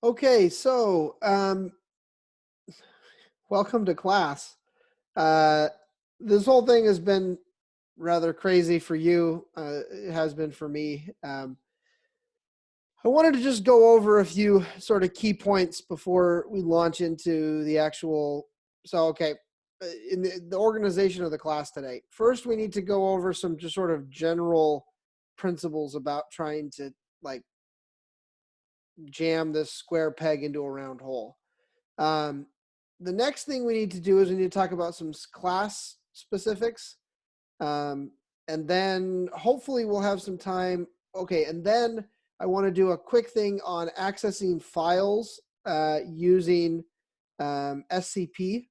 Okay, so welcome to class. Uh, this whole thing has been rather crazy for you. It has been for me. I wanted to just go over a few sort of key points before we launch into the actual. So, okay, in the organization of the class today, first we need to go over some just sort of general principles about trying to like jam this square peg into a round hole. Um, the next thing we need to do is we need to talk about some class specifics. Um, and then hopefully we'll have some time. Okay, and then I want to do a quick thing on accessing files using SCP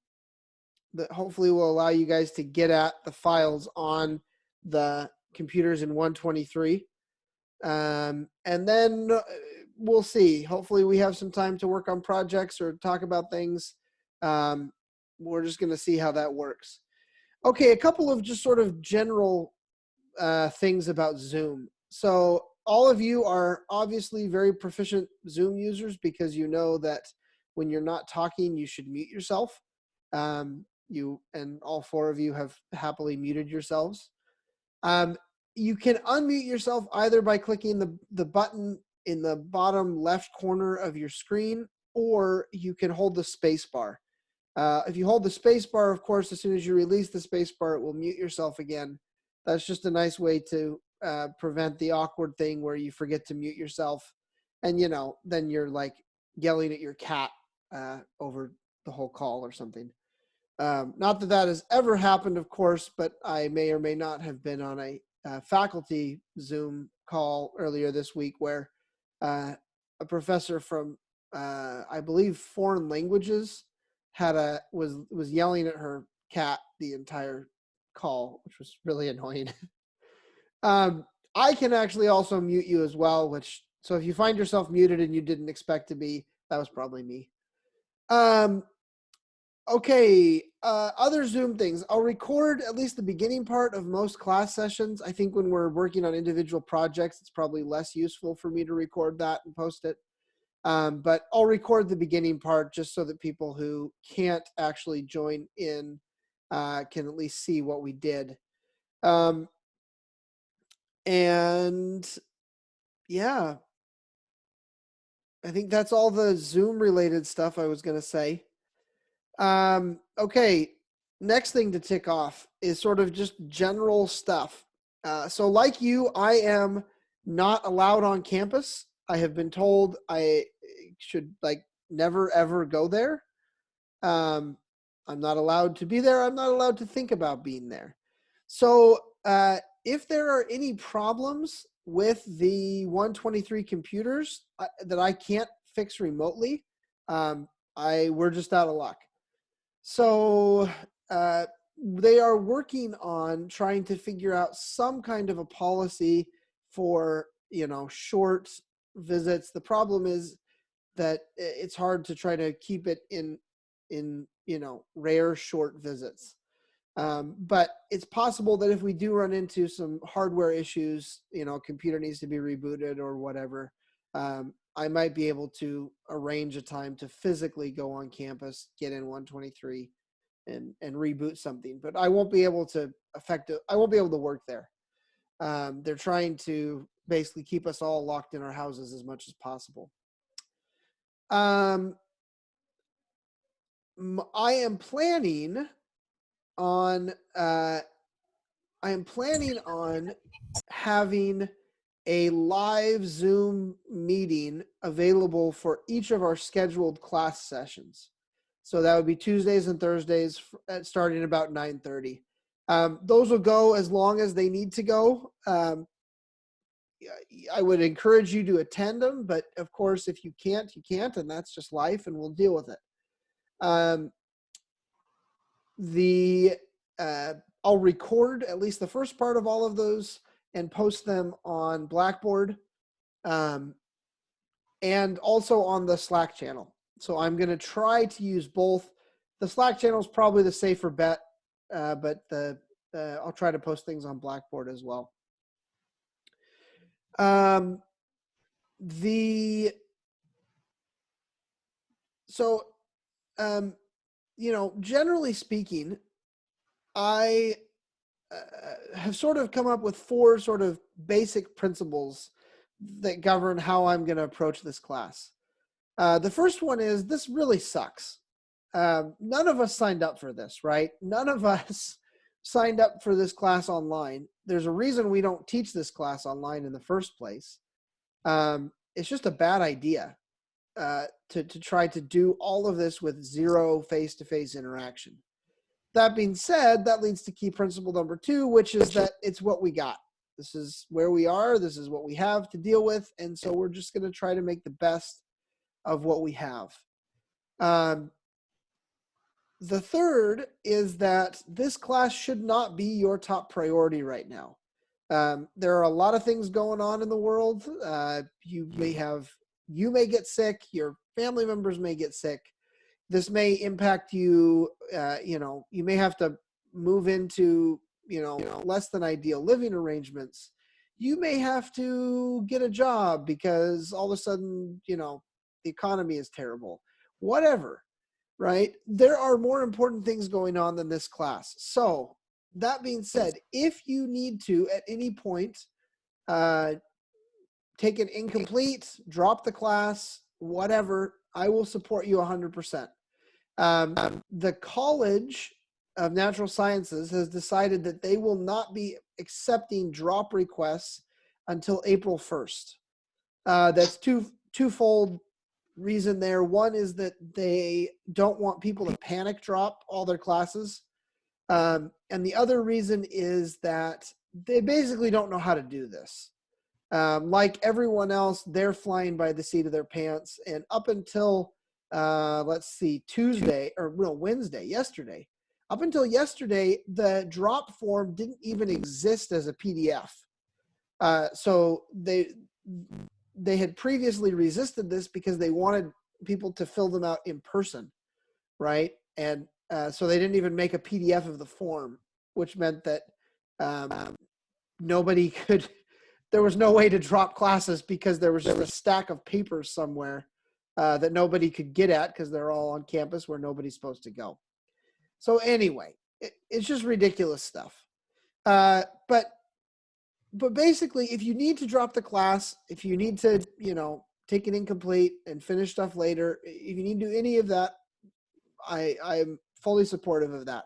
that hopefully will allow you guys to get at the files on the computers in 123. And then we'll see. Hopefully we have some time to work on projects or talk about things. We're just going to see how that works. Okay, a couple of just sort of general things about Zoom. So all of you are obviously very proficient Zoom users because you know that when you're not talking, you should mute yourself. You and all four of you have happily muted yourselves. You can unmute yourself either by clicking the button in the bottom left corner of your screen, or you can hold the space bar. If you hold the space bar, of course, as soon as you release the space bar, it will mute yourself again. That's just a nice way to prevent the awkward thing where you forget to mute yourself. And, you know, then you're like yelling at your cat over the whole call or something. Not that that has ever happened, of course, but I may or may not have been on a faculty Zoom call earlier this week where a professor from, I believe, foreign languages was yelling at her cat the entire call, which was really annoying. I can actually also mute you as well, so if you find yourself muted and you didn't expect to be, that was probably me. Okay, other Zoom things. I'll record at least the beginning part of most class sessions. I think when we're working on individual projects, it's probably less useful for me to record that and post it. But I'll record the beginning part just so that people who can't actually join in can at least see what we did. And yeah, I think that's all the Zoom related stuff I was going to say. Okay, next thing to tick off is sort of just general stuff. So like you, I am not allowed on campus. I have been told I should like never ever go there. I'm not allowed to be there. I'm not allowed to think about being there. So if there are any problems with the 123 computers that I can't fix remotely, we're just out of luck. So they are working on trying to figure out some kind of a policy for, you know, short visits. The problem is that it's hard to try to keep it in you know, rare short visits. But it's possible that if we do run into some hardware issues, you know, computer needs to be rebooted or whatever, I might be able to arrange a time to physically go on campus, get in 123 and reboot something, but I won't be able to I won't be able to work there. They're trying to basically keep us all locked in our houses as much as possible. I am planning on having a live Zoom meeting available for each of our scheduled class sessions. So that would be Tuesdays and Thursdays starting about 9:30. Those will go as long as they need to go. I would encourage you to attend them, but of course, if you can't, you can't, and that's just life, and we'll deal with it. I'll record at least the first part of all of those and post them on Blackboard, and also on the Slack channel. So I'm going to try to use both. The Slack channel is probably the safer bet, but I'll try to post things on Blackboard as well. The So, generally speaking, I have sort of come up with 4 sort of basic principles that govern how I'm going to approach this class. The first one is this really sucks. None of us signed up for this, right? None of us signed up for this class online. There's a reason we don't teach this class online in the first place. It's just a bad idea to try to do all of this with 0 face-to-face interaction. That being said, that leads to key principle number 2, which is that it's what we got. This is where we are. This is what we have to deal with. And so we're just going to try to make the best of what we have. The third is that this class should not be your top priority right now. There are a lot of things going on in the world. You may get sick. Your family members may get sick. This may impact you. You may have to move into, less than ideal living arrangements. You may have to get a job because all of a sudden, the economy is terrible. Whatever, right? There are more important things going on than this class. So that being said, if you need to at any point take an incomplete, drop the class, whatever, I will support you 100%. The College of Natural Sciences has decided that they will not be accepting drop requests until April 1st. That's twofold reason there. One is that they don't want people to panic drop all their classes. And the other reason is that they basically don't know how to do this. Like everyone else, they're flying by the seat of their pants. And up until yesterday. Up until yesterday, the drop form didn't even exist as a PDF. So they had previously resisted this because they wanted people to fill them out in person, right? And so they didn't even make a PDF of the form, which meant that nobody could. There was no way to drop classes because there was just a stack of papers somewhere that nobody could get at because they're all on campus where nobody's supposed to go. So anyway, it's just ridiculous stuff. But basically, if you need to drop the class, if you need to, take an incomplete and finish stuff later, if you need to do any of that, I'm fully supportive of that.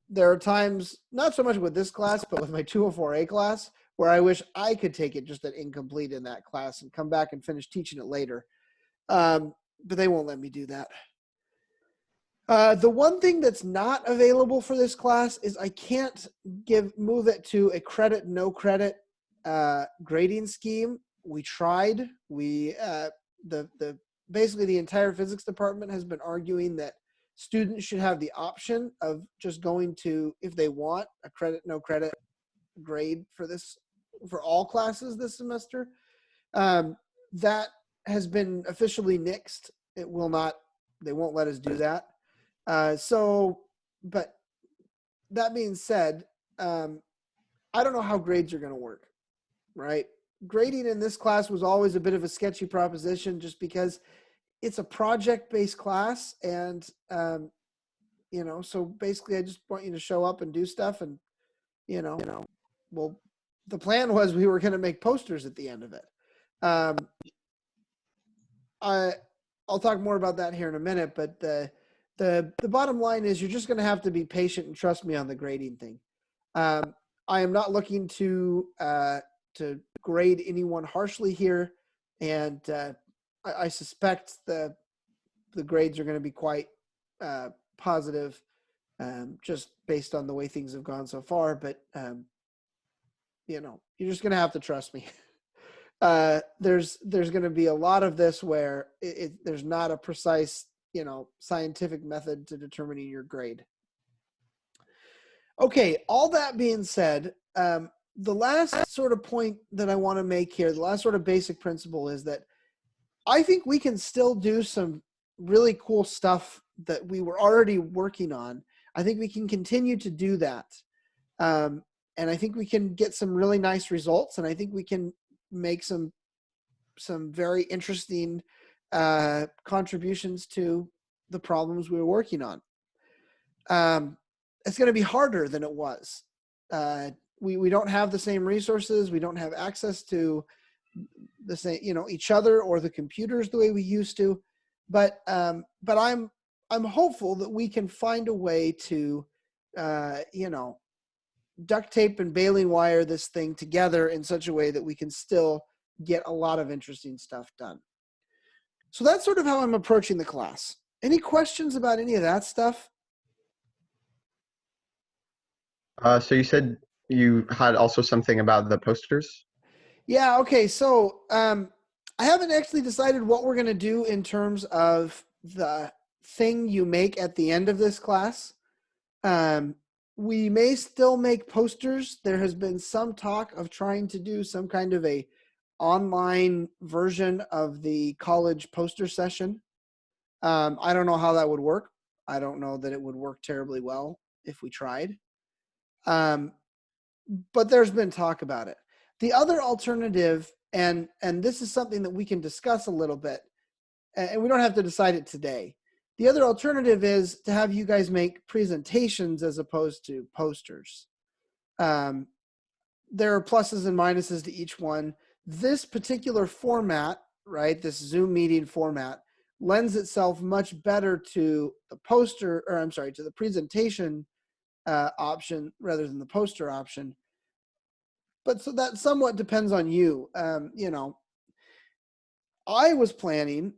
There are times, not so much with this class, but with my 204A class, where I wish I could take it just at incomplete in that class and come back and finish teaching it later. But they won't let me do that. The one thing that's not available for this class is I can't move it to a credit, no credit grading scheme. We tried. Basically the entire physics department has been arguing that students should have the option of just going to, if they want, a credit, no credit grade for all classes this semester. That has been officially nixed. They won't let us do that. But that being said, I don't know how grades are going to work, right? Grading in this class was always a bit of a sketchy proposition just because it's a project-based class. And, so basically I just want you to show up and do stuff. And, well, the plan was we were going to make posters at the end of it. I'll talk more about that here in a minute, but the bottom line is you're just going to have to be patient and trust me on the grading thing. I am not looking to grade anyone harshly here, and I suspect the grades are going to be quite positive, just based on the way things have gone so far. But you're just going to have to trust me. There's going to be a lot of this where there's not a precise, scientific method to determining your grade. Okay, all that being said, the last sort of point that I want to make here, the last sort of basic principle is that I think we can still do some really cool stuff that we were already working on. I think we can continue to do that. And I think we can get some really nice results, and I think we can make some very interesting contributions to the problems we were working on. It's going to be harder than it was. We don't have the same resources. We don't have access to the same, each other or the computers the way we used to. But I'm hopeful that we can find a way to, duct tape and baling wire this thing together in such a way that we can still get a lot of interesting stuff done. So that's sort of how I'm approaching the class. Any questions about any of that stuff? So you said you had also something about the posters? Yeah, okay. So I haven't actually decided what we're going to do in terms of the thing you make at the end of this class. We may still make posters. There has been some talk of trying to do some kind of a online version of the college poster session. I don't know how that would work. I don't know that it would work terribly well if we tried. But there's been talk about it. The other alternative, and this is something that we can discuss a little bit, and we don't have to decide it today. The other alternative is to have you guys make presentations as opposed to posters. There are pluses and minuses to each one. This particular format, right, this Zoom meeting format, lends itself much better to the poster, or I'm sorry, to the presentation option rather than the poster option. But so that somewhat depends on you. I was planning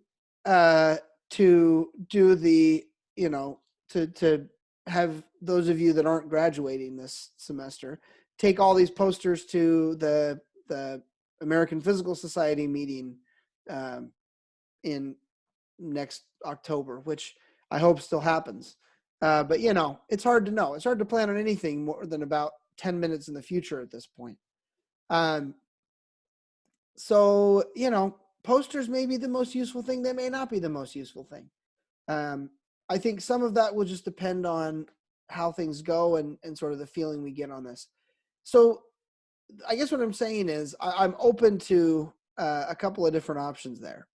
to do the, to have those of you that aren't graduating this semester take all these posters to the American Physical Society meeting in next October, which I hope still happens. But it's hard to know. It's hard to plan on anything more than about 10 minutes in the future at this point. So, posters may be the most useful thing. They may not be the most useful thing. I think some of that will just depend on how things go and sort of the feeling we get on this. So I guess what I'm saying is I'm open to a couple of different options there.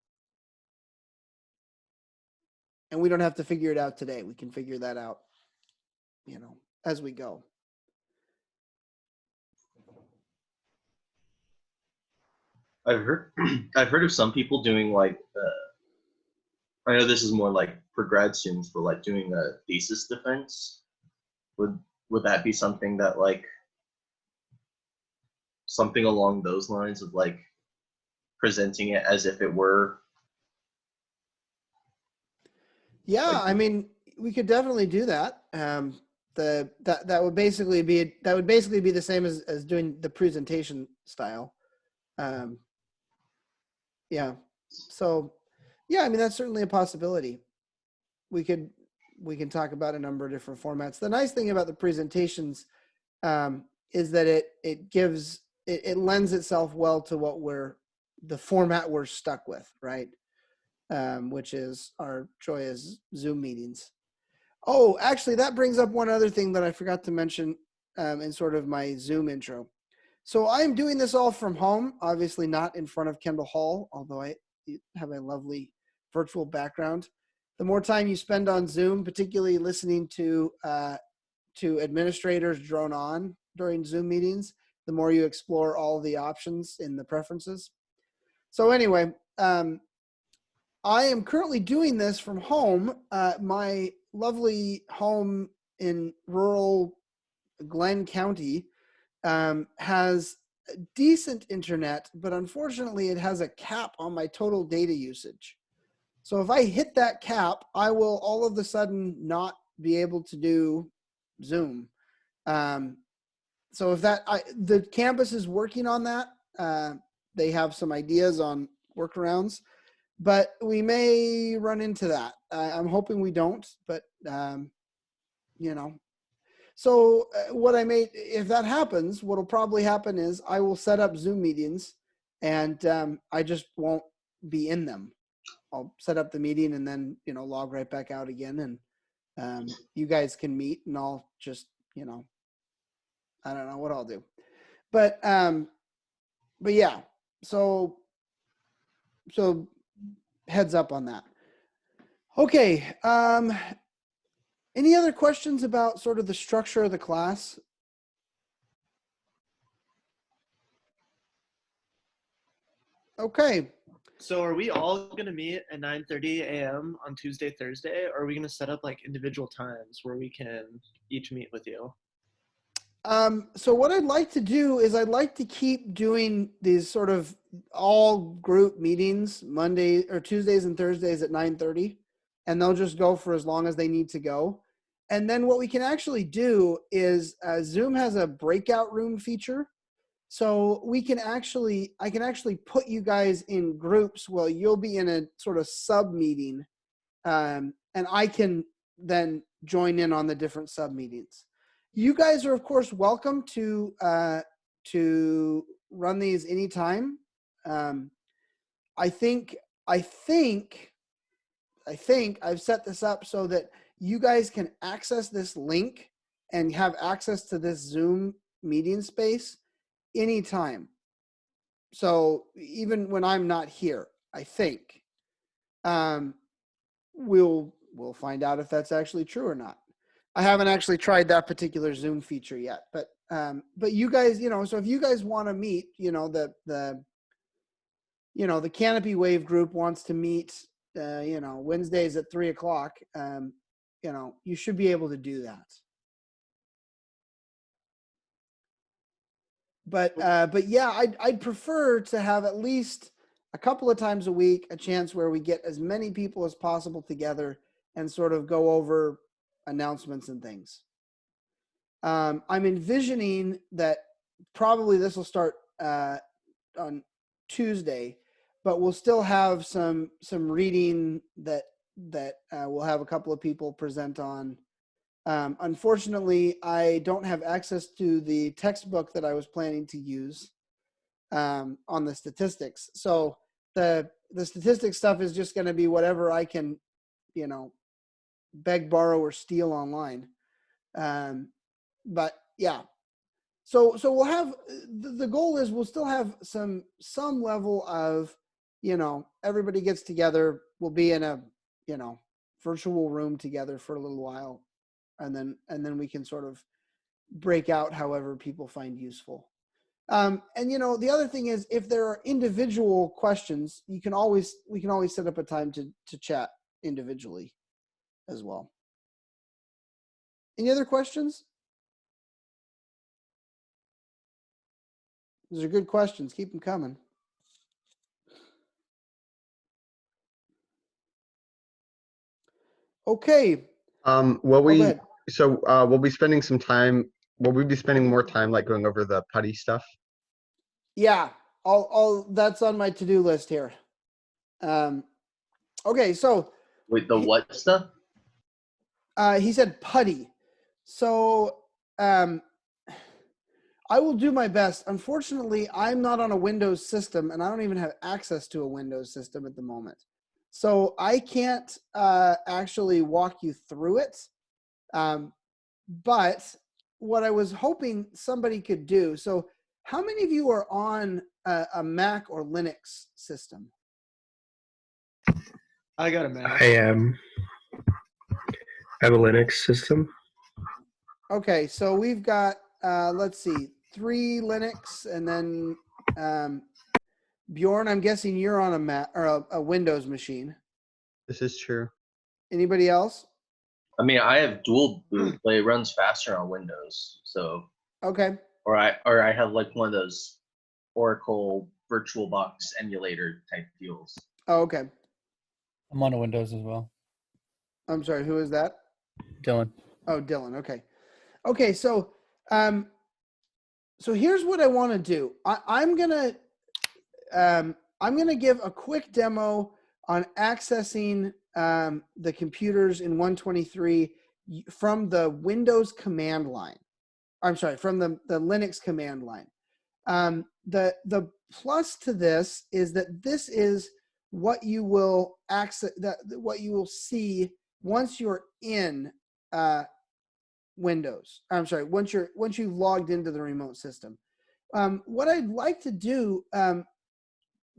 And we don't have to figure it out today. We can figure that out, as we go. I've heard of some people doing like I know this is more like for grad students, but like doing a thesis defense. Would that be something that like something along those lines of like presenting it as if it were? Yeah, Like, I mean, we could definitely do that. That would basically be the same as doing the presentation style. Yeah. So, yeah, I mean that's certainly a possibility. We can talk about a number of different formats. The nice thing about the presentations is that it lends itself well to the format we're stuck with, right? Which is our joyous Zoom meetings. Oh, actually, that brings up one other thing that I forgot to mention in sort of my Zoom intro. So I'm doing this all from home, obviously not in front of Kendall Hall, although I have a lovely virtual background. The more time you spend on Zoom, particularly listening to administrators drone on during Zoom meetings, the more you explore all the options in the preferences. So anyway, I am currently doing this from home. My lovely home in rural Glenn County has decent internet, but unfortunately it has a cap on my total data usage. So if I hit that cap, I will all of a sudden not be able to do Zoom. So if the campus is working on that, they have some ideas on workarounds, but we may run into that. I'm hoping we don't, but So if that happens, what'll probably happen is I will set up Zoom meetings, and I just won't be in them. I'll set up the meeting and then log right back out again, and you guys can meet, and I'll just I don't know what I'll do, but yeah. So heads up on that. Okay. Any other questions about sort of the structure of the class? Okay. So are we all going to meet at 9:30 a.m. on Tuesday, Thursday, or are we going to set up like individual times where we can each meet with you? So what I'd like to do is I'd like to keep doing these sort of all group meetings Monday or Tuesdays and Thursdays at 9:30, and they'll just go for as long as they need to go. And then what we can actually do is Zoom has a breakout room feature. So I can actually put you guys in groups where you'll be in a sort of sub meeting, and I can then join in on the different sub meetings. You guys are of course welcome to run these anytime. I think I've set this up so that you guys can access this link and have access to this Zoom meeting space anytime. So even when I'm not here, I think we'll find out if that's actually true or not. I haven't actually tried that particular Zoom feature yet, but you guys, so if you guys want to meet, the Canopy Wave group wants to meet, Wednesdays at 3:00, you should be able to do that. But yeah, I'd prefer to have at least a couple of times a week a chance where we get as many people as possible together and sort of go over announcements and things. I'm envisioning that probably this will start on Tuesday, but we'll still have some reading that we'll have a couple of people present on. Unfortunately, I don't have access to the textbook that I was planning to use on the statistics. So the statistics stuff is just going to be whatever I can, beg, borrow, or steal online. But yeah, so we'll have, the goal is we'll still have some level of, everybody gets together. We'll be in a, virtual room together for a little while. And then we can sort of break out however people find useful. And the other thing is, if there are individual questions, we can always set up a time to chat individually as well. Any other questions? Those are good questions. Keep them coming. Okay. Will Go we, ahead. so we'll be spending some time, will we be spending more time like going over the putty stuff? Yeah, I'll that's on my to-do list here. Okay, so Wait, the what stuff? he said putty. So I will do my best. Unfortunately, I'm not on a Windows system, and I don't even have access to a Windows system at the moment. So I can't actually walk you through it. But what I was hoping somebody could do, so how many of you are on a Mac or Linux system? I got a Mac. I have a Linux system. Okay, so we've got, let's see, 3 Linux, and then Bjorn, I'm guessing you're on a Mac or a Windows machine. This is true. Anybody else? I mean, I have dual boot, but it runs faster on Windows. So, Okay. or I have like one of those Oracle VirtualBox emulator type deals. Oh, okay. I'm on a Windows as well. I'm sorry, who is that? Dylan. Oh, Dylan. Okay. Okay, so here's what I want to do. I'm gonna give a quick demo on accessing the computers in 123 from the Windows command line. I'm sorry, from the Linux command line. The plus to this is that this is what you will access, what you will see once you're in Windows. I'm sorry, once you've logged into the remote system. What I'd like to do,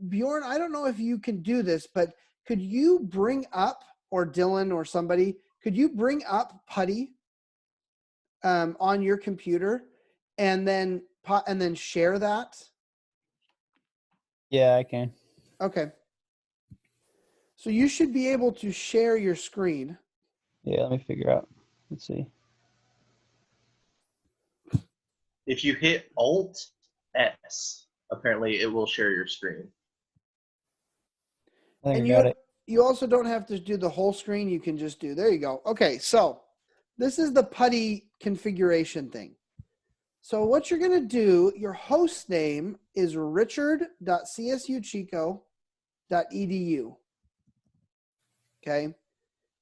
Bjorn, I don't know if you can do this, but could you bring up, or Dylan or somebody, could you bring up Putty on your computer and then share that? Yeah, I can. Okay. So you should be able to share your screen. Yeah, let me figure out. Let's see. If you hit Alt S, apparently it will share your screen. I think And I got it. you also don't have to do the whole screen. You can just do, there you go. Okay, so this is the Putty configuration thing. So what you're going to do, your host name is richard.csuchico.edu. Okay.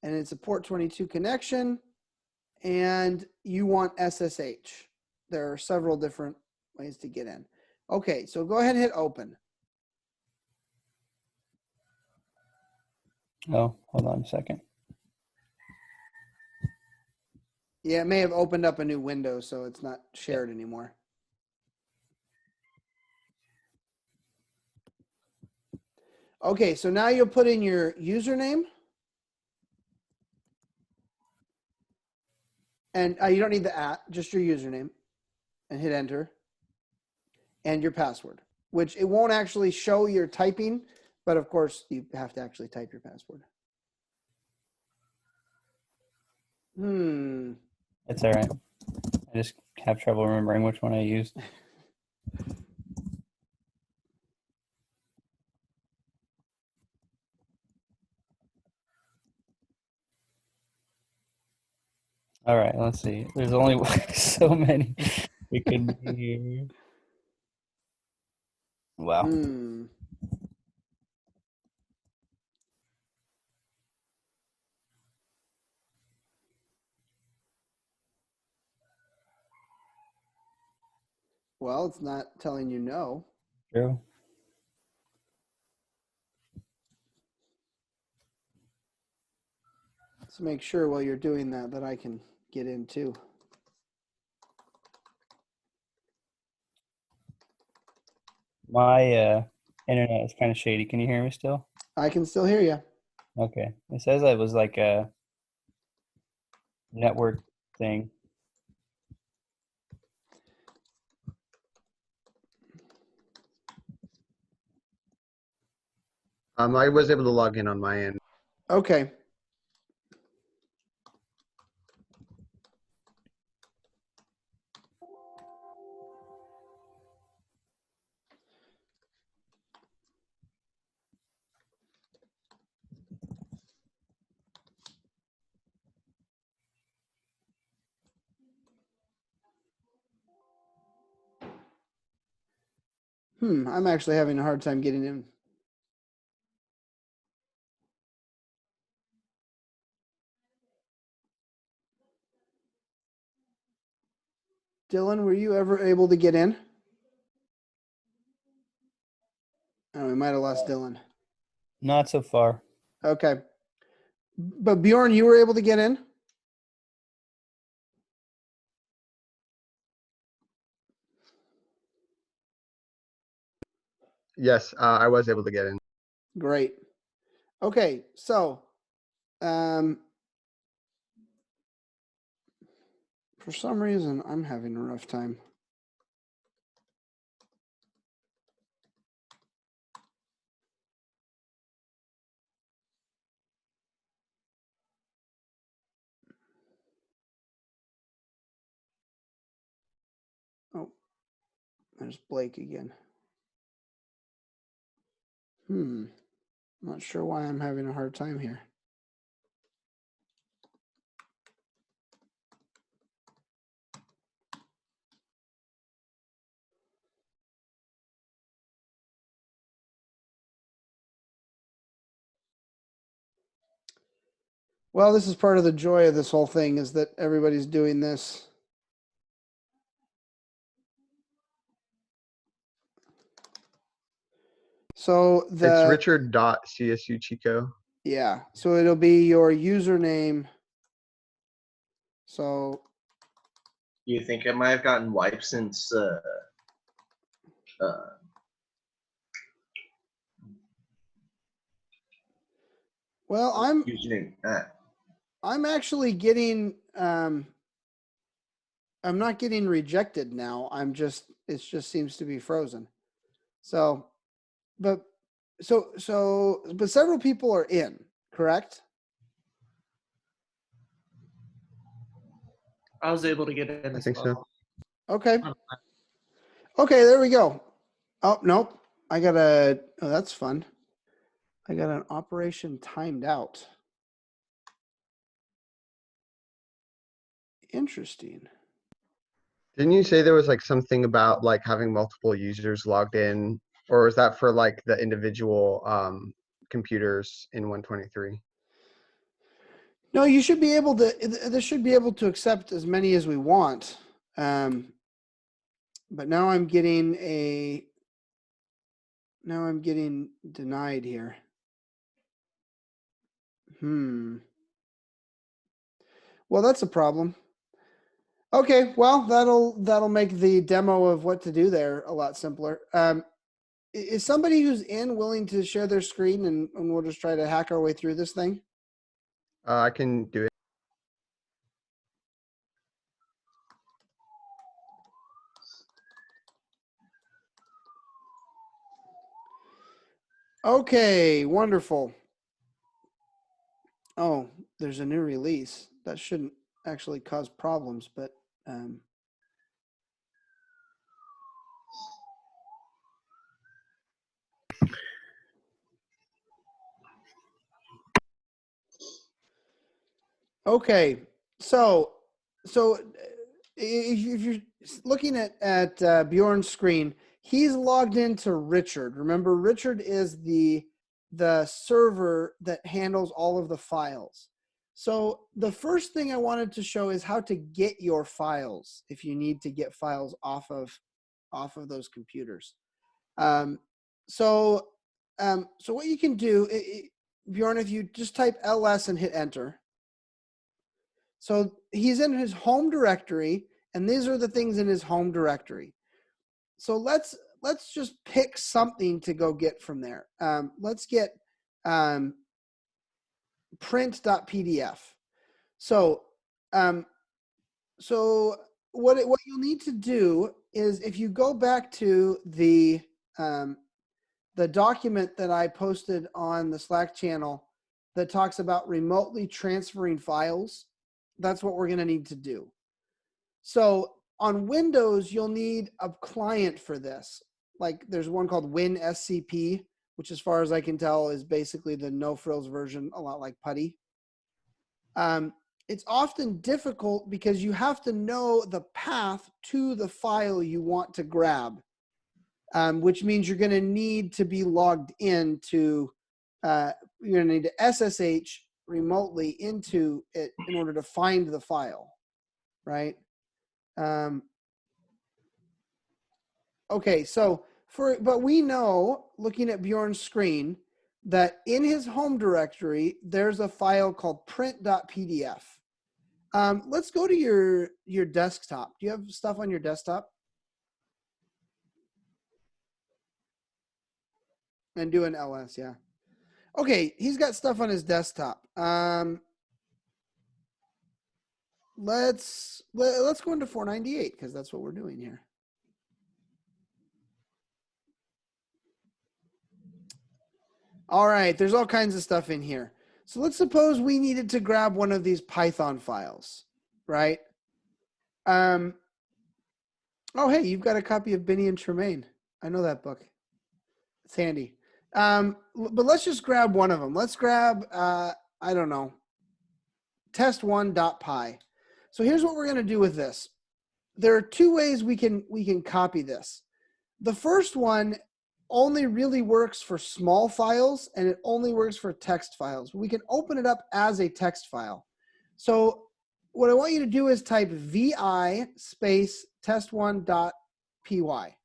And it's a port 22 connection, and you want SSH. There are several different ways to get in. Okay, so go ahead and hit open. Oh, hold on a second. Yeah, it may have opened up a new window, so it's not shared anymore. Okay, so now you'll put in your username. And you don't need the @ just your username, and hit enter. And your password, which it won't actually show your typing, but of course you have to actually type your password. It's all right. I just have trouble remembering which one I used. All right, let's see. There's only so many. It could be. Wow. Well, it's not telling you no. True. Let's make sure while you're doing that I can get in too. My internet is kind of shady. Can you hear me still? I can still hear you. Okay. It says it was like a network thing. I was able to log in on my end. Okay. I'm actually having a hard time getting in. Dylan, were you ever able to get in? Oh, we might have lost Dylan. Not so far. Okay. But Bjorn, you were able to get in? Yes, I was able to get in. Great. Okay, so for some reason I'm having a rough time. Oh, there's Blake again. Not sure why I'm having a hard time here. Well, this is part of the joy of this whole thing, is that everybody's doing this. So It's the richard.csuchico. yeah, so it'll be your username. So You think it might have gotten wiped since Well, using that. I'm actually getting I'm not getting rejected now. It just seems to be frozen. So, but but several people are in, correct? I was able to get in I as think so. well. Okay. Okay, there we go. Oh, nope. Oh, that's fun. I got an operation timed out. Interesting. Didn't you say there was like something about like having multiple users logged in, or is that for like the individual computers in 123? No, you should be able to, this should be able to accept as many as we want. But now I'm getting denied here. Well, that's a problem. Okay, well, that'll make the demo of what to do there a lot simpler. Is somebody who's in willing to share their screen and we'll just try to hack our way through this thing? I can do it. Okay, wonderful. Oh, there's a new release. That shouldn't actually cause problems, but okay. So if you're looking at Bjorn's screen, he's logged into Richard. Remember, Richard is the server that handles all of the files. So the first thing I wanted to show is how to get your files if you need to get files off of those computers. So what you can do, Bjorn, if you just type ls and hit enter. So he's in his home directory, and these are the things in his home directory. So let's just pick something to go get from there. Let's get print.pdf. So what you'll need to do is, if you go back to the document that I posted on the Slack channel that talks about remotely transferring files, that's what we're going to need to do. So on Windows, you'll need a client for this. Like there's one called WinSCP, which as far as I can tell is basically the no frills version, a lot like Putty. It's often difficult because you have to know the path to the file you want to grab, which means you're going to need to be logged into, you're going to need to SSH remotely into it in order to find the file, right? Okay, so but we know, looking at Bjorn's screen, that in his home directory, there's a file called print.pdf. Let's go to your desktop. Do you have stuff on your desktop? And do an ls, yeah. Okay, he's got stuff on his desktop. Let's go into 498 because that's what we're doing here. All right, there's all kinds of stuff in here. So let's suppose we needed to grab one of these Python files, right? Oh, hey, you've got a copy of Benny and Tremaine. I know that book. It's handy. But let's just grab one of them. Let's grab, I don't know, test1.py. So here's what we're going to do with this. There are two ways we can copy this. The first one only really works for small files, and it only works for text files. We can open it up as a text file. So what I want you to do is type vi space test1.py.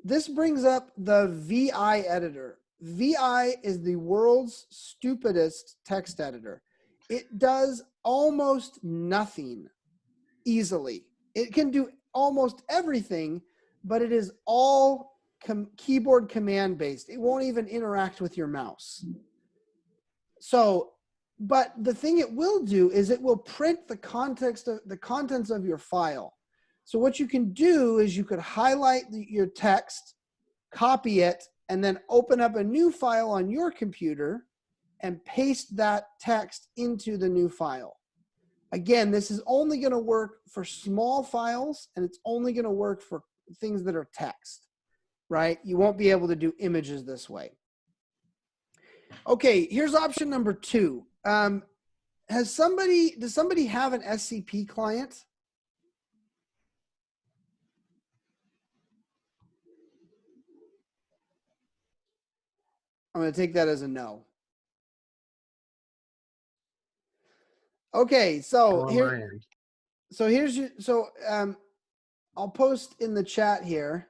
This brings up the VI editor. VI is the world's stupidest text editor. It does almost nothing easily. It can do almost everything, but it is all keyboard command based. It won't even interact with your mouse. So, but the thing it will do is it will print the contents of your file. So what you can do is you could highlight your text, copy it, and then open up a new file on your computer and paste that text into the new file. Again, this is only going to work for small files, and it's only going to work for things that are text, right? You won't be able to do images this way. Okay, here's option number 2. Does somebody have an SCP client? I'm going to take that as a no. Okay, so On here, my end. so here's your, so I'll post in the chat here.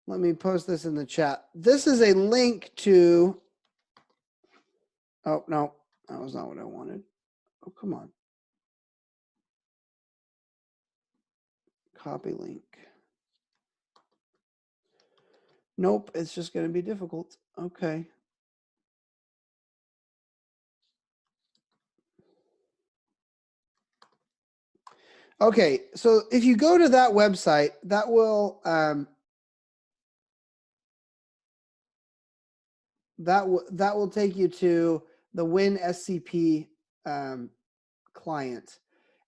Let me post this in the chat. This is a link to, oh, no, that was not what I wanted. Oh, come on. Copy link. Nope, it's just going to be difficult. Okay. Okay, so if you go to that website, that will that will take you to the WinSCP client.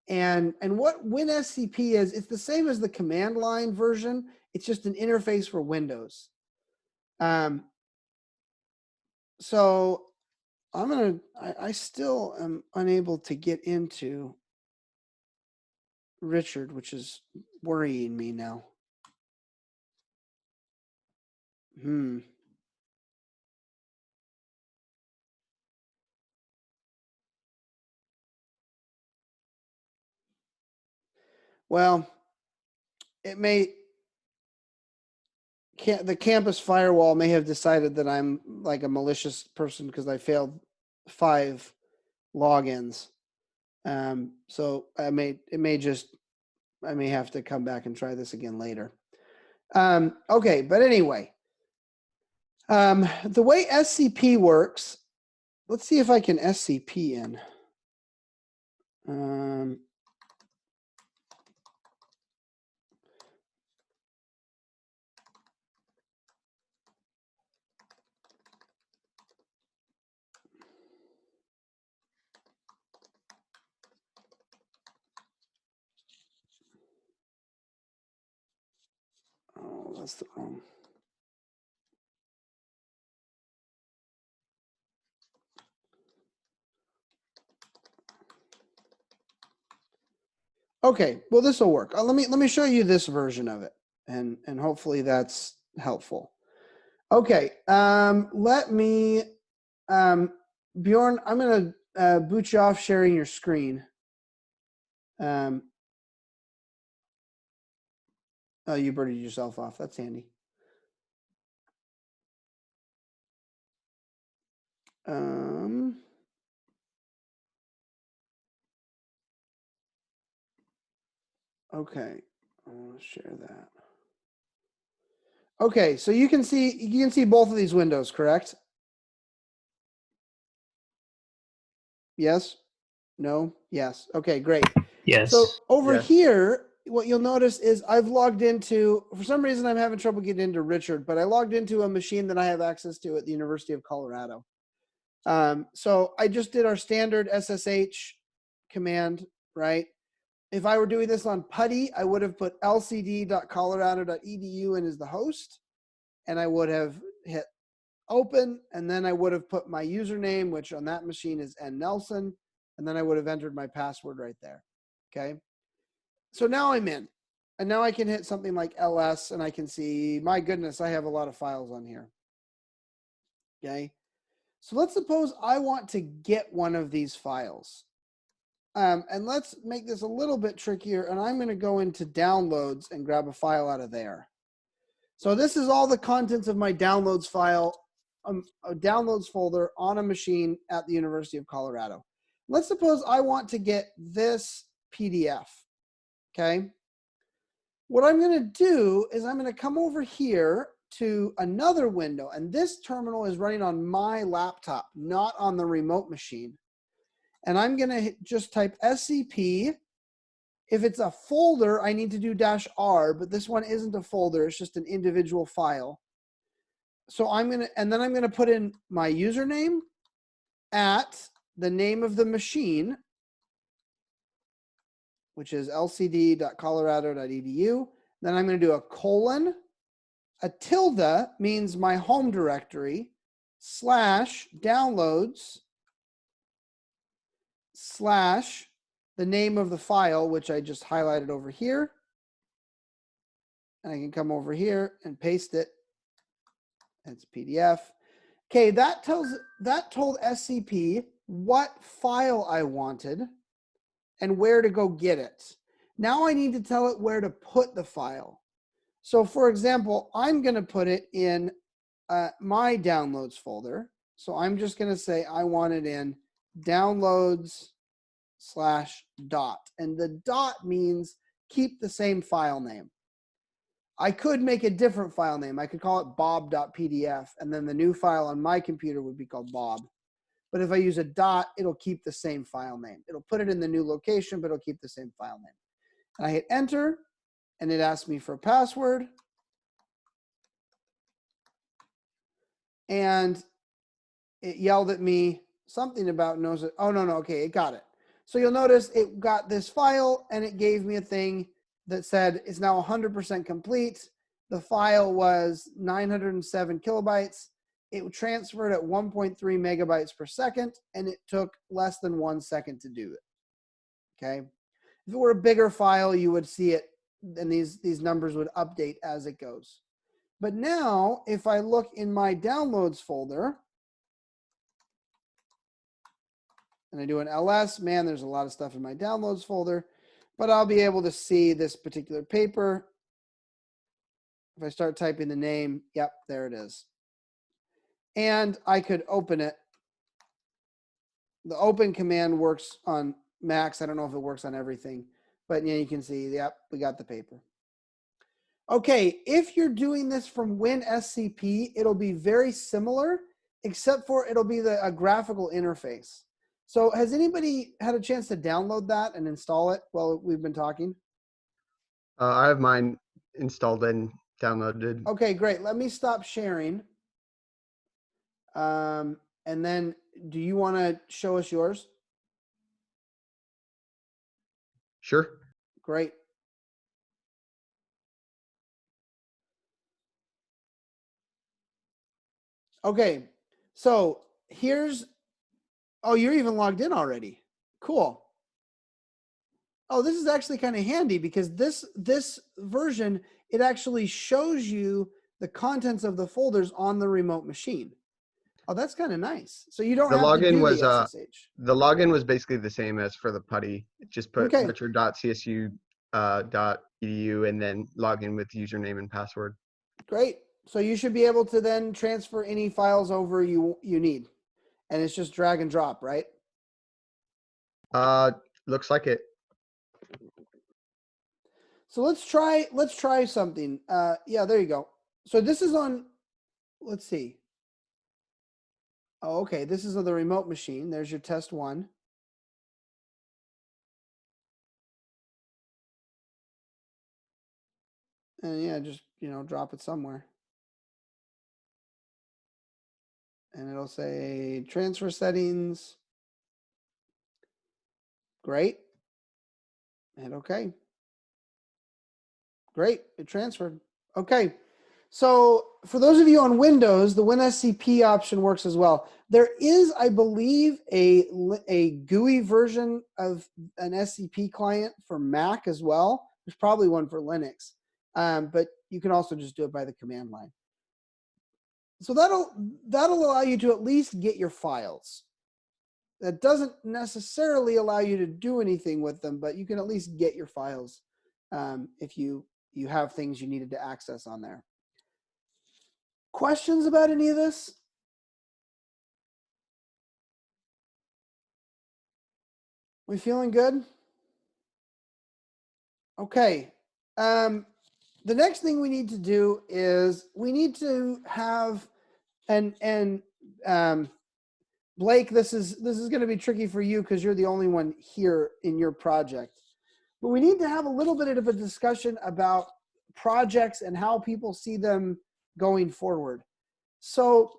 And what WinSCP is, it's the same as the command line version. It's just an interface for Windows. So I still am unable to get into Richard, which is worrying me now. Well, it may, the campus firewall may have decided that I'm like a malicious person because I failed 5 logins. So I may have to come back and try this again later. Okay, but anyway, the way SCP works, let's see if I can SCP in. Oh, that's the wrong. Okay, well, this will work. Let me show you this version of it, and hopefully that's helpful. Okay, let me, Bjorn, I'm gonna boot you off sharing your screen. Oh, you booted yourself off. That's handy. Okay, I want to share that. Okay, so you can see both of these windows, correct? Yes? No? Yes. Okay, great. Yes. So over Yes. here, what you'll notice is I've logged into, for some reason I'm having trouble getting into Richard, but I logged into a machine that I have access to at the University of Colorado. So I just did our standard SSH command, right? If I were doing this on PuTTY, I would have put lcd.colorado.edu in as the host, and I would have hit open, and then I would have put my username, which on that machine is nnelson, and then I would have entered my password right there. Okay. So now I'm in, and now I can hit something like ls, and I can see, my goodness, I have a lot of files on here. Okay. So let's suppose I want to get one of these files. And let's make this a little bit trickier, and I'm going to go into downloads and grab a file out of there. So this is all the contents of my downloads file, a downloads folder on a machine at the University of Colorado. Let's suppose I want to get this PDF, okay? What I'm going to do is I'm going to come over here to another window, and this terminal is running on my laptop, not on the remote machine. And I'm going to just type SCP. If it's a folder, I need to do -R, but this one isn't a folder. It's just an individual file. So I'm going to, and then I'm going to put in my username at the name of the machine, which is lcd.colorado.edu. Then I'm going to do a colon. A tilde means my home directory / downloads / the name of the file, which I just highlighted over here. And I can come over here and paste it. It's PDF. Okay, that told SCP what file I wanted and where to go get it. Now I need to tell it where to put the file. So for example, I'm going to put it in my downloads folder. So I'm just going to say I want it in downloads /dot. And the dot means keep the same file name. I could make a different file name. I could call it bob.pdf, and then the new file on my computer would be called Bob. But if I use a dot, it'll keep the same file name. It'll put it in the new location, but it'll keep the same file name. And I hit enter, and it asks me for a password. And it yelled at me something about knows it. Oh, no, okay, it got it. So you'll notice it got this file, and it gave me a thing that said it's now 100% complete. The file was 907 kilobytes. It transferred at 1.3 megabytes per second, and it took less than 1 second to do it. Okay. If it were a bigger file, you would see it, and these numbers would update as it goes. But now, if I look in my downloads folder, and I do an ls, man, there's a lot of stuff in my downloads folder, but I'll be able to see this particular paper. If I start typing the name, yep, there it is. And I could open it. The open command works on Macs. I don't know if it works on everything, but yeah, you can see, yep, we got the paper. Okay, if you're doing this from WinSCP, it'll be very similar, except for it'll be a graphical interface. So has anybody had a chance to download that and install it while we've been talking? I have mine installed and downloaded. Okay, great. Let me stop sharing. And then do you want to show us yours? Sure. Great. Okay, so here's, oh, you're even logged in already. Cool. Oh, this is actually kind of handy because this version, it actually shows you the contents of the folders on the remote machine. Oh, that's kind of nice. So you don't The have to login do was the SSH. the login was basically the same as for the PuTTY. Just put Okay. richard.csu.edu and then log in with username and password. Great. So you should be able to then transfer any files over you need. And it's just drag and drop, right? Looks like it. So let's try something. Yeah, there you go. So this is on, let's see. Oh, okay. This is on the remote machine. There's your test one. And yeah, just, drop it somewhere. And it'll say transfer settings. Great. And okay. Great. It transferred. Okay. So for those of you on Windows, the WinSCP option works as well. There is, I believe, a GUI version of an SCP client for Mac as well. There's probably one for Linux, but you can also just do it by the command line. So that'll allow you to at least get your files. That doesn't necessarily allow you to do anything with them, but you can at least get your files if you have things you needed to access on there. Questions about any of this? We feeling good? Okay. the next thing we need to do is we need to have, and Blake, this is going to be tricky for you because you're the only one here in your project. But we need to have a little bit of a discussion about projects and how people see them going forward. So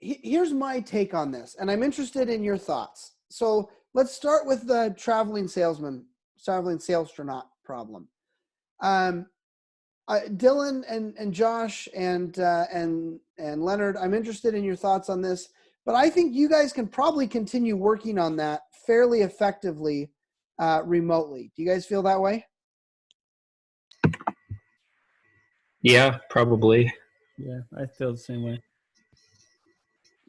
here's my take on this, and I'm interested in your thoughts. So let's start with the traveling salestronaut problem. Dylan and Josh and Leonard, I'm interested in your thoughts on this, but I think you guys can probably continue working on that fairly effectively remotely. Do you guys feel that way? Yeah, probably. Yeah, I feel the same way.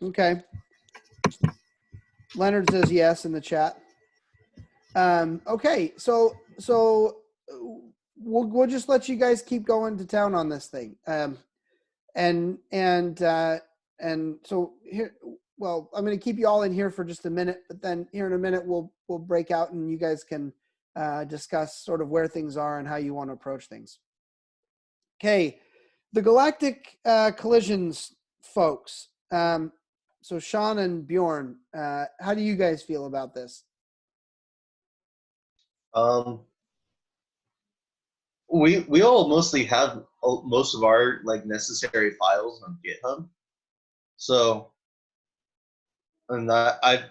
Okay. Leonard says yes in the chat. Okay, so we'll just let you guys keep going to town on this thing. And so here, well, I'm going to keep you all in here for just a minute, but then here in a minute we'll break out and you guys can discuss sort of where things are and how you want to approach things. Okay, the Galactic Collisions folks. So Sean and Bjorn, how do you guys feel about this? We all mostly have most of our like necessary files on GitHub. So, and that I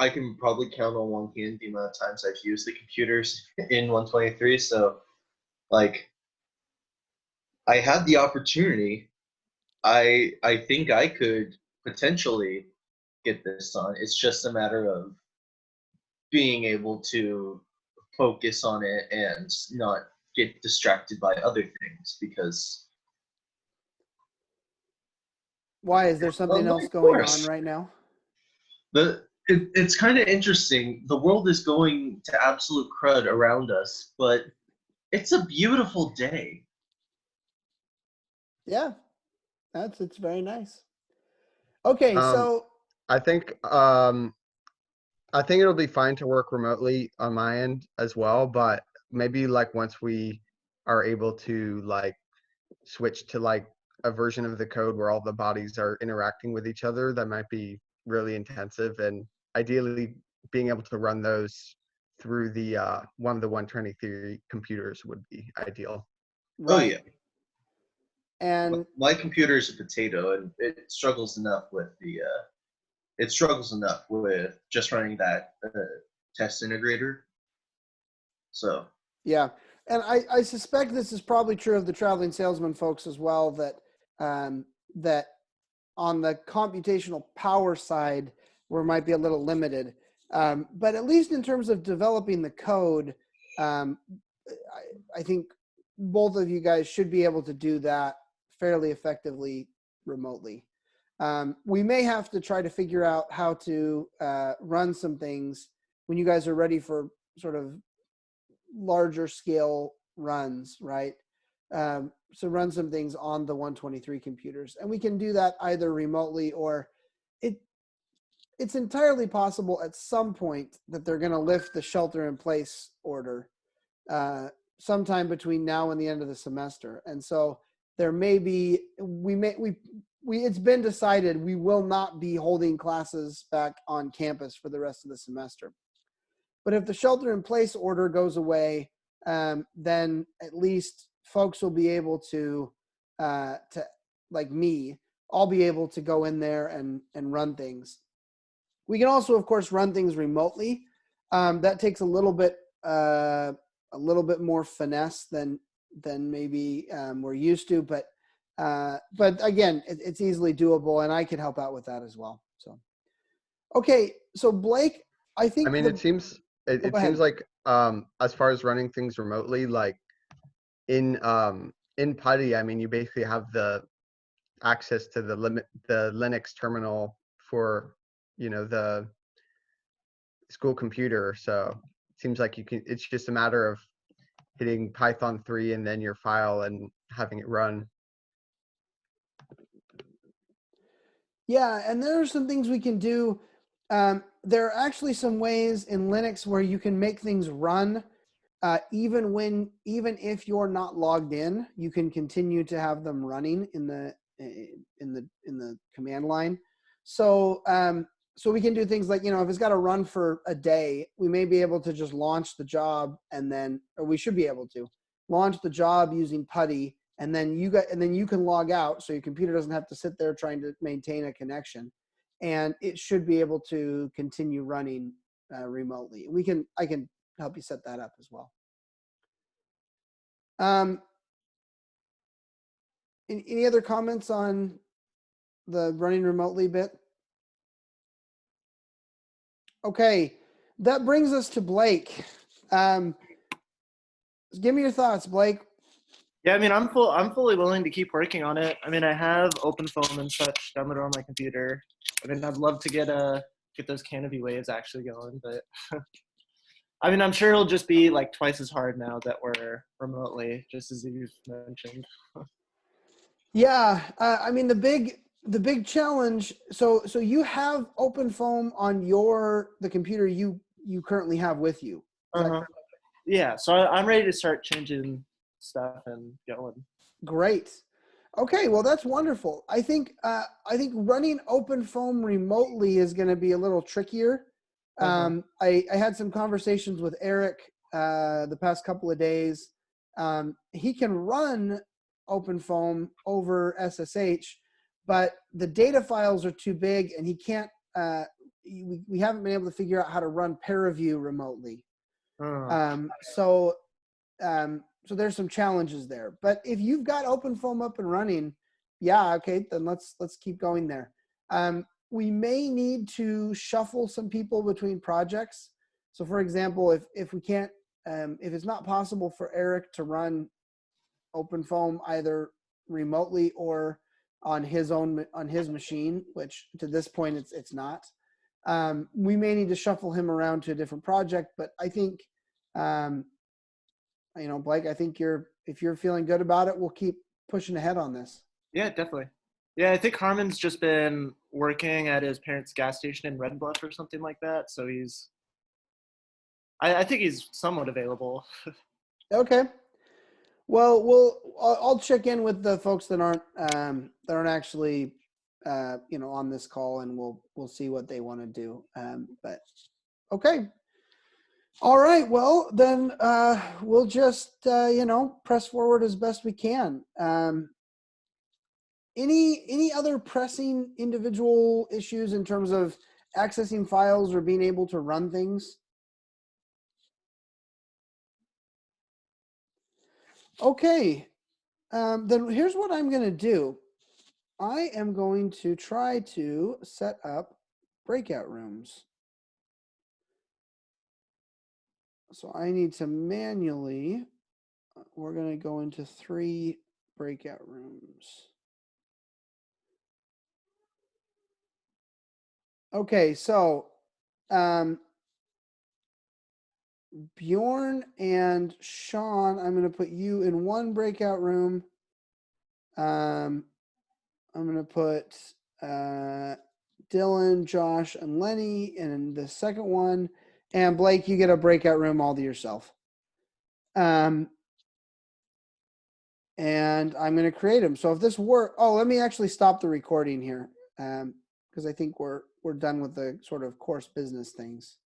can probably count on one hand the amount of times I've used the computers in 123. So, like, I had the opportunity. I think I could potentially get this done. It's just a matter of being able to focus on it and not get distracted by other things, because Why is there something Well, else of going course. on right now? it's kind of interesting. The world is going to absolute crud around us, but it's a beautiful day. Yeah, it's very nice. Okay, so I think it'll be fine to work remotely on my end as well, but maybe like once we are able to like switch to like a version of the code where all the bodies are interacting with each other, that might be really intensive, and ideally being able to run those through the one of the 123 computers would be ideal. Oh right. yeah. And My computer is a potato, and it struggles enough with just running that test integrator. So yeah, and I suspect this is probably true of the traveling salesman folks as well, that that on the computational power side, we might be a little limited. But at least in terms of developing the code, I think both of you guys should be able to do that fairly effectively remotely. We may have to try to figure out how to run some things when you guys are ready for sort of larger scale runs, right? So run some things on the 123 computers, and we can do that either remotely, or it's entirely possible at some point that they're going to lift the shelter in place order sometime between now and the end of the semester. And so there may be, it's been decided we will not be holding classes back on campus for the rest of the semester. But if the shelter in place order goes away, then at least folks will be able to like me, I'll be able to go in there and run things. We can also, of course, run things remotely. That takes a little bit more finesse than maybe we're used to, but again, it's easily doable, and I can help out with that as well. So, okay, so Blake, I think. I mean, it seems like as far as running things remotely, like in PuTTY, I mean, you basically have the access to the Linux terminal for the school computer. So it seems like it's just a matter of hitting Python 3 and then your file and having it run. Yeah, and there are some things we can do. There are actually some ways in Linux where you can make things run even if you're not logged in, you can continue to have them running in the command line. So so we can do things like, if it's got to run for a day, we may be able to just launch the job, and then, or we should be able to launch the job using PuTTY, and then you can log out, so your computer doesn't have to sit there trying to maintain a connection, and it should be able to continue running remotely. I can help you set that up as well. Any other comments on the running remotely bit? Okay, that brings us to Blake. Give me your thoughts, Blake. Yeah, I mean, I'm fully willing to keep working on it. I mean, I have OpenFOAM and such downloaded on my computer. I mean, I'd love to get those Canopy waves actually going, but I mean, I'm sure it'll just be like twice as hard now that we're remotely, just as you've mentioned. Yeah, I mean, the big challenge. So you have OpenFOAM on the computer you currently have with you. Is that correct? Yeah, so I'm ready to start changing stuff and going. Great. Okay, well, that's wonderful. I think running OpenFOAM remotely is going to be a little trickier. I had some conversations with Eric the past couple of days. He can run OpenFOAM over SSH, but the data files are too big, and he can't. We haven't been able to figure out how to run Paraview remotely. So there's some challenges there. But if you've got OpenFOAM up and running, yeah, okay, then let's keep going there. We may need to shuffle some people between projects. So for example, if we can't, if it's not possible for Eric to run OpenFOAM either remotely or on his machine, which to this point it's not, we may need to shuffle him around to a different project. But I think, Blake, I think if you're feeling good about it, we'll keep pushing ahead on this. Yeah, definitely. Yeah, I think Harmon's just been working at his parents' gas station in Red Bluff or something like that. So I think he's somewhat available. Okay. Well, I'll check in with the folks that aren't actually, on this call, and we'll see what they want to do. But okay. All right. Well, then we'll just press forward as best we can. Any other pressing individual issues in terms of accessing files or being able to run things? Okay. Then here's what I'm going to do. I am going to try to set up breakout rooms. So I need to manually, we're going to go into 3 breakout rooms. Okay, so Bjorn and Sean, I'm going to put you in one breakout room. I'm going to put Dylan, Josh, and Lenny in the second one. And Blake, you get a breakout room all to yourself. And I'm going to create them. So if this works, let me actually stop the recording here, because I think we're done with the sort of course business things.